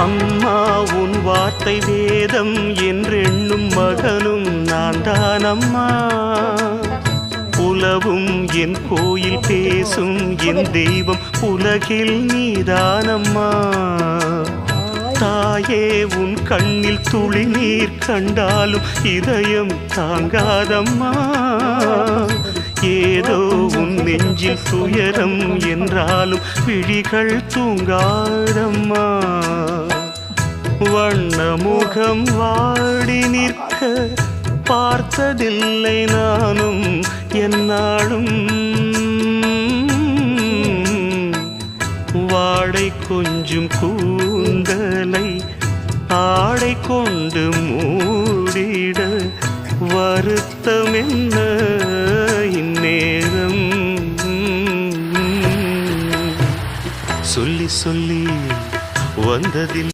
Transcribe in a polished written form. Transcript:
அம்மா உன் வார்த்தை வேதம் என்றெண்ணும் மகனும் நான் தானம்மா. உலவும் என் கோயில் பேசும் என் தெய்வம் உலகில் நீதானம்மா. தாயே உன் கண்ணில் துளி நீர் கண்டாலும் இதயம் தாங்காதம்மா. ஏதோ உன் நெஞ்சில் துயரம் என்றாலும் விழிகள் தூங்காதம்மா. வண்ண முகம் வாடி நிற்க பார்த்ததில்லை நானும் என்னாலும். வாடை கொஞ்சம் கூந்தலை ஆடை கொண்டு மூடிட வருத்தம் என்ன இந்நேரம். சொல்லி சொல்லி வந்ததில்